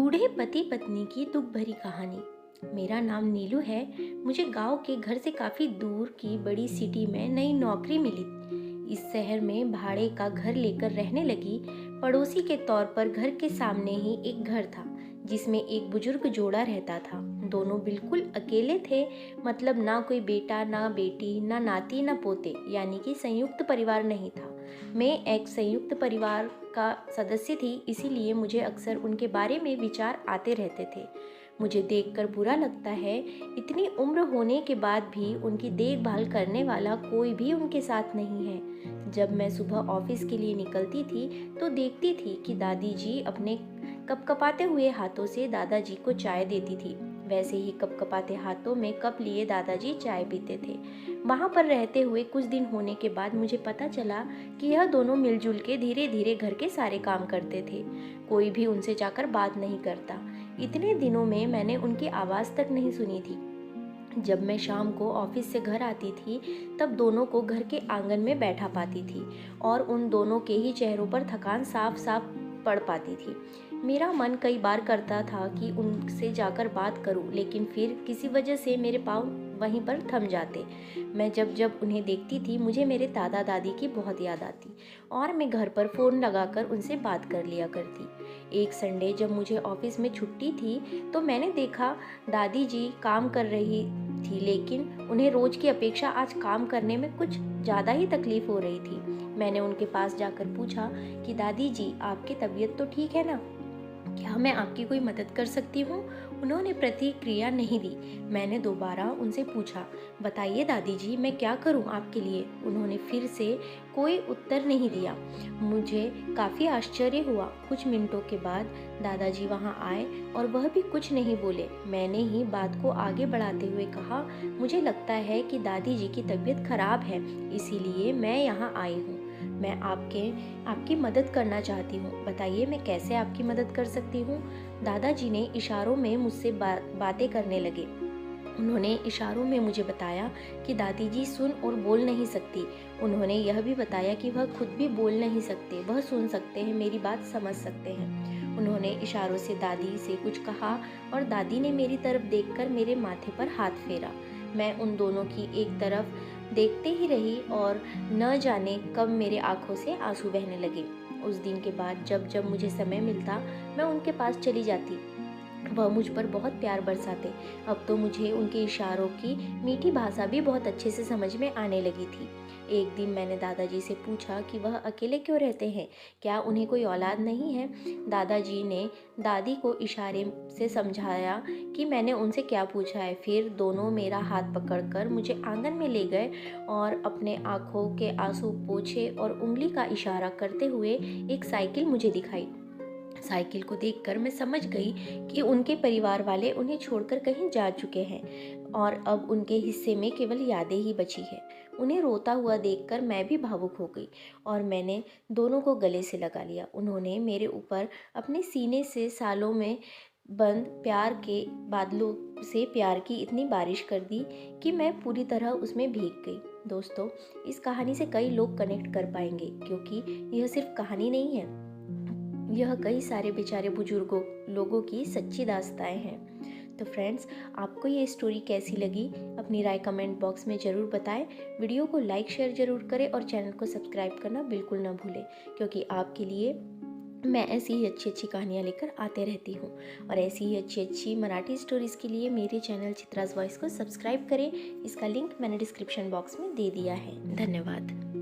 बूढ़े पति पत्नी की दुख भरी कहानी। मेरा नाम नीलू है। मुझे गांव के घर से काफ़ी दूर की बड़ी सिटी में नई नौकरी मिली। इस शहर में भाड़े का घर लेकर रहने लगी। पड़ोसी के तौर पर घर के सामने ही एक घर था जिसमें एक बुजुर्ग जोड़ा रहता था। दोनों बिल्कुल अकेले थे, मतलब ना कोई बेटा ना बेटी ना नाती ना पोते, यानी कि संयुक्त परिवार नहीं था। मैं एक संयुक्त परिवार का सदस्य थी, इसीलिए मुझे अक्सर उनके बारे में विचार आते रहते थे। मुझे देखकर बुरा लगता है, इतनी उम्र होने के बाद भी उनकी देखभाल करने वाला कोई भी उनके साथ नहीं है। जब मैं सुबह ऑफिस के लिए निकलती थी तो देखती थी कि दादी जी अपने कपकपाते हुए हाथों से दादाजी को चाय देती थी। वैसे ही कपकपाते हाथों में कप लिए दादाजी चाय पीते थे। वहाँ पर रहते हुए कुछ दिन होने के बाद मुझे पता चला कि यह दोनों मिलजुल के धीरे धीरे घर के सारे काम करते थे। कोई भी उनसे जाकर बात नहीं करता। इतने दिनों में मैंने उनकी आवाज़ तक नहीं सुनी थी। जब मैं शाम को ऑफिस से घर आती थी तब दोनों को घर के आंगन में बैठा पाती थी और उन दोनों के ही चेहरों पर थकान साफ साफ पड़ पाती थी। मेरा मन कई बार करता था कि उनसे जाकर बात करूं, लेकिन फिर किसी वजह से मेरे पाँव वहीं पर थम जाते। मैं जब जब उन्हें देखती थी मुझे मेरे दादा दादी की बहुत याद आती और मैं घर पर फ़ोन लगाकर उनसे बात कर लिया करती। एक संडे जब मुझे ऑफिस में छुट्टी थी तो मैंने देखा दादी जी काम कर रही थी, लेकिन उन्हें रोज की अपेक्षा आज काम करने में कुछ ज़्यादा ही तकलीफ हो रही थी। मैंने उनके पास जाकर पूछा कि दादी जी, आपकी तबीयत तो ठीक है ना? क्या मैं आपकी कोई मदद कर सकती हूँ? उन्होंने प्रतिक्रिया नहीं दी। मैंने दोबारा उनसे पूछा, बताइए दादी जी, मैं क्या करूँ आपके लिए? उन्होंने फिर से कोई उत्तर नहीं दिया। मुझे काफ़ी आश्चर्य हुआ। कुछ मिनटों के बाद दादाजी वहाँ आए और वह भी कुछ नहीं बोले। मैंने ही बात को आगे बढ़ाते हुए कहा, मुझे लगता है कि दादी जी की तबीयत खराब है, इसीलिए मैं यहाँ आई हूँ। मैं आपकी मदद करना चाहती हूँ। बताइए मैं कैसे आपकी मदद कर सकती हूँ? दादाजी ने इशारों में मुझसे बातें करने लगे। उन्होंने इशारों में मुझे बताया कि दादी जी सुन और बोल नहीं सकती। उन्होंने यह भी बताया कि वह खुद भी बोल नहीं सकते, वह सुन सकते हैं, मेरी बात समझ सकते हैं। उन्होंने इशारों से दादी से कुछ कहा और दादी ने मेरी तरफ देखकर मेरे माथे पर हाथ फेरा। मैं उन दोनों की एक तरफ देखते ही रही और न जाने कब मेरे आंखों से आंसू बहने लगे। उस दिन के बाद जब जब मुझे समय मिलता मैं उनके पास चली जाती। वह मुझ पर बहुत प्यार बरसाते। अब तो मुझे उनके इशारों की मीठी भाषा भी बहुत अच्छे से समझ में आने लगी थी। एक दिन मैंने दादाजी से पूछा कि वह अकेले क्यों रहते हैं, क्या उन्हें कोई औलाद नहीं है? दादाजी ने दादी को इशारे से समझाया कि मैंने उनसे क्या पूछा है। फिर दोनों मेरा हाथ पकड़कर मुझे आंगन में ले गए और अपने आंखों के आंसू पोंछे और उंगली का इशारा करते हुए एक साइकिल मुझे दिखाई। साइकिल को देखकर मैं समझ गई कि उनके परिवार वाले उन्हें छोड़कर कहीं जा चुके हैं और अब उनके हिस्से में केवल यादें ही बची है। उन्हें रोता हुआ देखकर मैं भी भावुक हो गई और मैंने दोनों को गले से लगा लिया। उन्होंने मेरे ऊपर अपने सीने से सालों में बंद प्यार के बादलों से प्यार की इतनी बारिश कर दी कि मैं पूरी तरह उसमें भीग गई। दोस्तों, इस कहानी से कई लोग कनेक्ट कर पाएंगे क्योंकि यह सिर्फ कहानी नहीं है, यह कई सारे बेचारे बुजुर्गों लोगों की सच्ची दास्ताएं हैं। तो फ्रेंड्स, आपको ये स्टोरी कैसी लगी अपनी राय कमेंट बॉक्स में ज़रूर बताएं। वीडियो को लाइक शेयर ज़रूर करें और चैनल को सब्सक्राइब करना बिल्कुल ना भूलें, क्योंकि आपके लिए मैं ऐसी ही अच्छी अच्छी कहानियाँ लेकर आते रहती हूँ। और ऐसी ही अच्छी अच्छी मराठी स्टोरीज़ के लिए मेरे चैनल चित्राज वॉइस को सब्सक्राइब करें। इसका लिंक मैंने डिस्क्रिप्शन बॉक्स में दे दिया है। धन्यवाद।